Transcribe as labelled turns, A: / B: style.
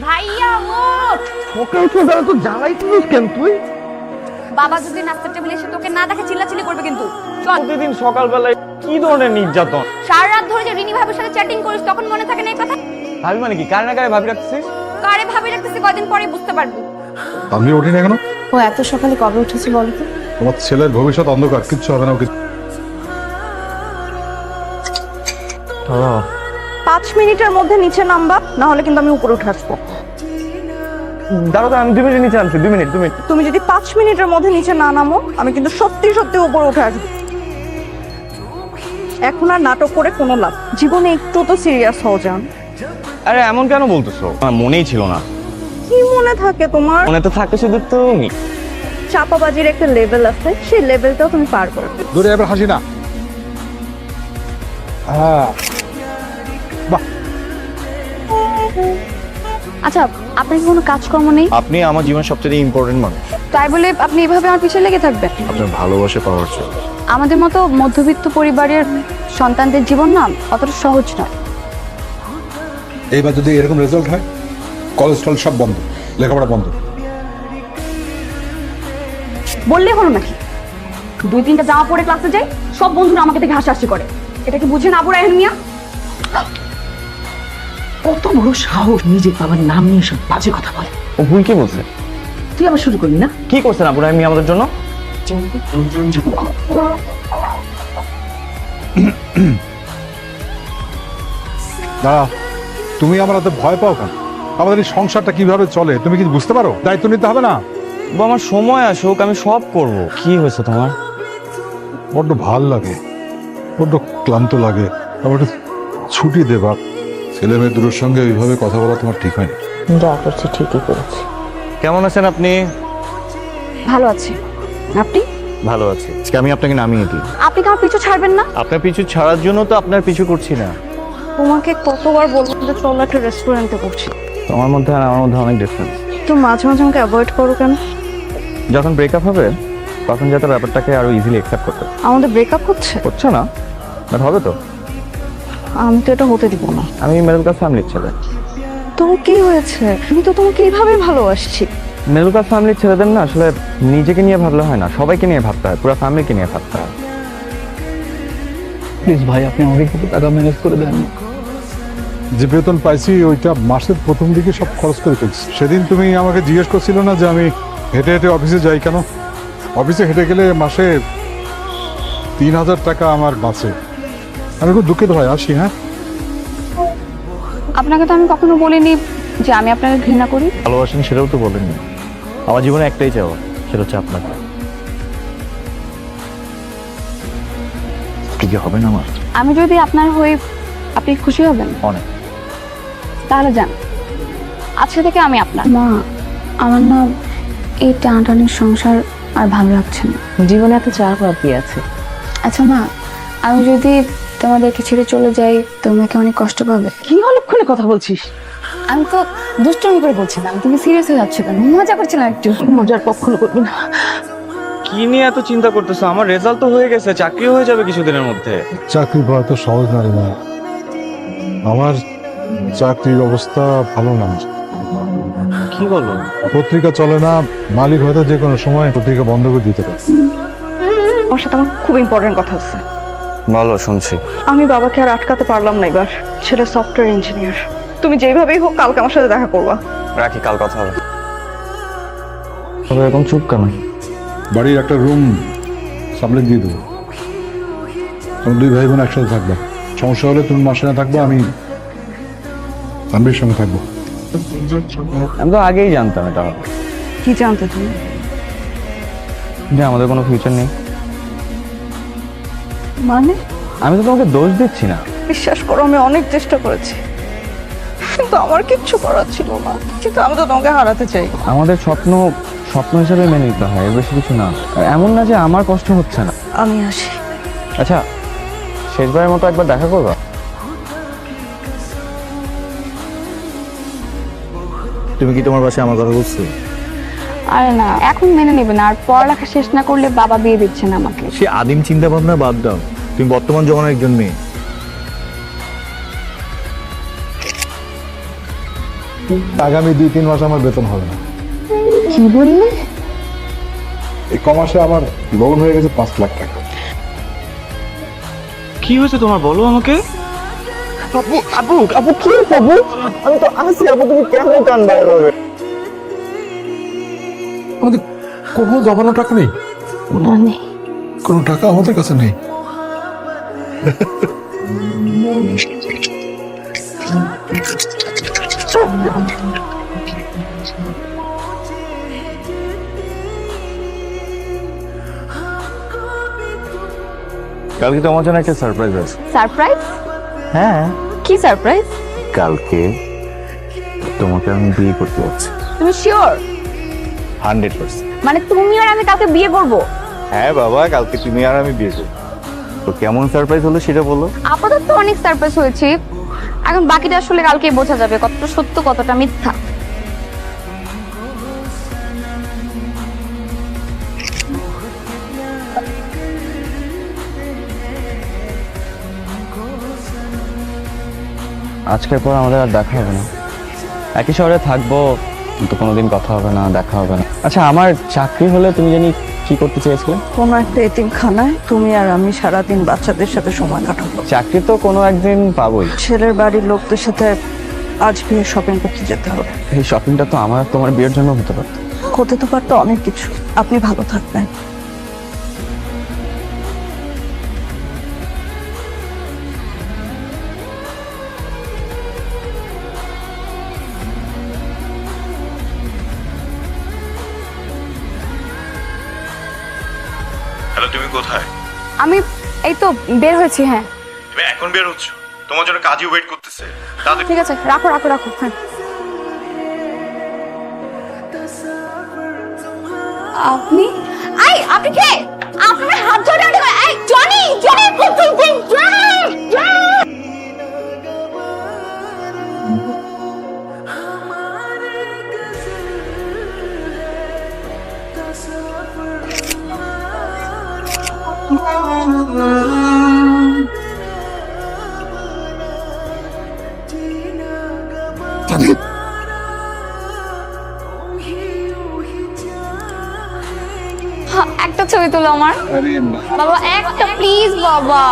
A: ভাইয়া ওঠ।
B: ওকে উঠে দাঁড়া, তো জ্বালাইছিস কেন তুই?
A: বাবা যদি নাস্তার টেবিলে এসে তোকে না দেখে চিল্লাচিল্লি করবে কিন্তু। চল।
B: প্রতিদিন সকালবেলায় কি ধরনের নির্যাতন?
A: সারা রাত ধরে যে রিনি ভাবির সাথে চ্যাটিং করিস তখন মনে থাকে না এই কথা?
B: ভাবি মানে কি? কারে না কারে ভাবি রাখছিস?
A: কারে ভাবি রাখতেছি কয়দিন পরে বুঝতে পারবি।
C: আমি উঠি না কেন?
A: ও এত সকালে কবে উঠেছি বলো তো?
C: তোমার ছেলের ভবিষ্যৎ অন্ধকার, কিচ্ছু হবে না ওকে।
D: 5 মিনিটের মধ্যে নিচে নামবা, না হলে কিন্তু আমি উপরে উঠে আসবো।
B: দাঁড়াও, আমি 2 মিনিট নিচে আনছি। 2 মিনিট।
D: তুমি যদি 5 মিনিটের মধ্যে নিচে না নামো, আমি কিন্তু সত্যি সত্যি উপরে উঠে আসবো। এখন আর নাটক করে কোনো লাভ, জীবনে একটু তো সিরিয়াস হও যান।
B: আরে এমন কেন বলতেছো? আমার মনেই ছিল না।
D: কি মনে থাকে তোমার?
B: মনে তো থাকে শুধু তুমি।
D: চাপাবাজির একটা লেভেল আছে, সেই লেভেলটাও তুমি পার করবে।
C: দূরে এবার হাসি না। বাহ,
A: আচ্ছা, আপনার কি কোনো কাজকর্ম নেই?
E: আপনি আমার জীবনের সবচেয়ে ইম্পর্টেন্ট মানুষ।
A: তাই বলে আপনি এভাবে আমার পিছনে লেগে থাকবেন?
E: আপনার ভালোবাসা পাওয়ার জন্য।
A: আমাদের মতো মধ্যবিত্ত পরিবারের সন্তানদের জীবন না অতটা সহজ নয়।
C: এইবার যদি এরকম রেজাল্ট হয়, কলেজ টল সব বন্ধ, লেখাপড়া বন্ধ।
A: বললেই হলো নাকি? 2-3টা জামা পরে ক্লাসে যাই, সব বন্ধুরা আমাকে দেখে হাসাহাসি করে। এটা কি বুঝেন আবু রায়হান মিয়া?
F: কত বড় সাহস নিজের বাবার নাম নিয়ে সব বাজে কথা বলে।
B: ও ভুল কি বলছে?
F: তুই আবার শুরু করলি না?
B: কি করছেন আবু রাহিম মিয়া আমাদের জন্য?
C: দাঁড়া, তুমি আমার হাতে ভয় পাও কেন? আমাদের এই সংসারটা কিভাবে চলে তুমি কি বুঝতে পারো? দায়িত্ব নিতে হবে না?
B: আমার সময় আসুক, আমি সব করব। কি হয়েছে তোমার?
C: বড্ড ভাল লাগে, বড্ড ক্লান্ত লাগে। আবার একটু ছুটি দেবা। ছেলে মেয়ে দুটোর সঙ্গে এইভাবে কথা বলা তোমার ঠিক হয়নি।
F: যা করছি ঠিকই করেছি।
B: কেমন আছেন আপনি?
A: ভালো আছি। আপনি?
E: ভালো আছে। আজকে আমি আপনাকে নামিয়ে দিই।
A: আপনি কি আমার পিছু ছাড়বেন না?
E: আপনার পিছু ছাড়ার জন্য তো আপনার পিছু করছি না।
D: তোমাকে কতবার বলবো যে চলো একটা রেস্টুরেন্টে করছি,
B: তোমার মধ্যে আর আমার মধ্যে অনেক ডিফারেন্স।
D: তো মাঝে মাঝে আমাকে অ্যাভয়েড করো কেন?
B: যখন ব্রেকআপ হবে তখন যাতে ব্যাপারটাকে আরো ইজিলি অ্যাকসেপ্ট করতে
D: আমাদের ব্রেকআপ হচ্ছে?
B: হচ্ছে না, বাট হবে তো।
D: আমি তো এটা হতে দিব না।
B: আমি মিডল ক্লাস ফ্যামিলির ছেলে।
D: তো কি হয়েছে? আমি তো তোমাকে এইভাবে ভালোবাসছি।
B: মিডল ক্লাস ফ্যামিলির ছেলেদের না আসলে নিজেকে নিয়ে ভাবলে হয় না, সবাইকে নিয়ে ভাবতে হয়, পুরো ফ্যামিলিকে নিয়ে ভাবতে হয়।
G: প্লিজ ভাই, আপনি আমাকে কিছু টাকা ম্যানেজ করে দেন।
C: যে বেতন পাইছি ওইটা মাসের প্রথম দিকে সব খরচ করে ফেলছি। সেদিন তুমি আমাকে জিজ্ঞেস করছিল না যে আমি হেঁটে হেঁটে অফিসে যাই কেন? অফিসে হেঁটে গেলে মাসে 3000 টাকা আমার বাঁচে। আমি খুব দুঃখিত ভাই, আসি। হ্যাঁ,
A: আপনাকে তো আমি কখনো বলিনি যে আমি আপনাকে ঘৃণা করি।
E: ভালোবাসেন সেটাও তো বলেননি। আমার জীবনে একটাই চাওয়া, সেটা হচ্ছে আপনাকে। কি হবে না আমার?
A: আমি যদি আপনার হই, আপনি খুশি হবেন?
E: অনেক।
A: তাহলে যান, আজকে থেকে আমি আপনার।
H: মা, আমার না এই টানাটানির সংসার আর ভালো লাগছে না।
F: জীবনে এত চার পাওয়া কি আছে?
H: আচ্ছা মা, আমি যদি তোমাদেরকে ছেড়ে চলে যাই, তোমাকে অনেক কষ্ট পাবে।
F: কি অলক্ষণে কথা বলছিস?
H: আমি তো দুষ্টুমি করে বলছিলাম, তুমি সিরিয়াস হয়ে যাচ্ছ কেন? মজা করছিলাম একটু।
F: মজার কখনো করবি না।
B: কি নিয়ে এত চিন্তা করতেছো? আমার রেজাল্ট তো হয়ে গেছে, চাকরি হয়ে যাবে কিছুদিনের মধ্যে।
C: চাকরি পাওয়া তো সহজ না রে মা। আমার চাকরির অবস্থা ভালো না।
B: কি বলো?
C: পত্রিকা চলে না, মালিক হয়তো যে কোনো সময় পত্রিকা বন্ধ করে দিতে পারে।
D: ওর সাথে আমার খুব ইম্পর্টেন্ট কথা আছে।
B: বলো, শুনছি।
D: আমি বাবাকে আর আটকাতে পারলাম না এবার। ছেলে সফটওয়্যার ইঞ্জিনিয়ার। তুমি যেভাবেই হোক কালকে আমার সাথে দেখা করবা।
B: রাখি, কাল কথা হবে। তবে এরকম চুপ কেন?
C: বাড়ির একটা রুম সাবলেট দিয়ে দেবো। তোমার 2 ভাই বোন একসাথে থাকবে। সমস্যা হলে তুমি মাসে না থাকবে, আমি তানভীর সঙ্গে থাকবো।
B: আমি তো আগেই জানতাম এটা হবে।
D: কি জানতে তুমি?
B: যে আমাদের কোনো ফিউচার নেই।
D: মানে
B: আমি তো তোমাকে দোষ দিচ্ছি না।
D: বিশ্বাস করো, আমি অনেক চেষ্টা করেছি, কিন্তু আমার কিচ্ছু করার ছিল না। কিন্তু আমি তো তোমাকে হারাতে চাই।
B: আমাদের স্বপ্ন স্বপ্ন হিসেবে মেনে নিতে হয়, এর বেশি কিছু না। আর এমন না যে আমার কষ্ট হচ্ছে না।
D: আমি আসি।
B: আচ্ছা, শেষবারের মতো একবার দেখা করবা?
E: তুমি কি তোমার বাসায় আমার কথা বুঝছো?
A: আরে না, এখন মেনে নেবে না। আর পড়ালেখা শেষ না করলে বাবা বিয়ে দিচ্ছে না আমাকে।
E: সে আদিম চিন্তা ভাবনা বাদ দাও, তুমি বর্তমান জমানার একজন মেয়ে।
C: আগামী 2-3 মাস আমার বেতন হবে না।
H: কি বললে?
C: এই কমাসে আমার লোন হয়ে গেছে 5 লাখ টাকা।
E: কি হয়েছে তোমার বলো আমাকে?
C: আমাদের কোনো জমানো টাকা নেই,
H: না নেই।
C: কোনো টাকা আমাদের কাছে নেই।
E: কালকে তোমার জন্য একটা সারপ্রাইজ আছে।
A: সারপ্রাইজ?
E: হ্যাঁ,
A: কি সারপ্রাইজ?
E: কালকে তোমাকে আমি বিয়ে করতে যাচ্ছি।
A: তুমি শিওর?
E: 100%।
A: মানে তুমি আর আমি কাকে বিয়ে করব?
E: হ্যাঁ বাবা, কালকে তুমি আর আমি বিয়ে করবো। তো কেমন সারপ্রাইজ হলো সেটা বলো।
A: আপাতত অনেক সারপ্রাইজ হয়েছে, এখন বাকিটা আসলে কালকেই বোঝা যাবে কতটা সত্য কতটা মিথ্যা।
B: আজকের পর আমাদের আর দেখা হবে না, একই শহরে থাকবো কিন্তু কোনোদিন কথা হবে না, দেখা হবে না। আচ্ছা, আমার চাকরি হলে তুমি জানি কি করতে চেয়েছিলে?
D: কোনো একটা এতিমখানায় তুমি আর আমি সারাদিন বাচ্চাদের সাথে সময় কাটাবো।
B: চাকরি তো কোনো একদিন পাবোই।
D: ছেলের বাড়ির লোকদের সাথে আজ বিয়ে শপিং করতে যেতে হবে।
B: এই শপিংটা তো আমার তোমার বিয়ের জন্য হতে পারতো।
D: হতে তো পারতো অনেক কিছু। আপনি ভালো থাকবেন।
E: হ্যালো, তুমি কোথায়?
A: আমি এই তো বের হয়েছি। হ্যাঁ
E: তুমি এখন বের হচ্ছ? তোমার জন্য কাজী ওয়েট করতেছে।
A: ঠিক আছে, রাখো রাখো রাখো। হ্যাঁ আপনি আপনি কে? আপনার হাত ধরে এই জনি জনি একটা ছবি তুলো আমার। বাবা একটা প্লিজ বাবা।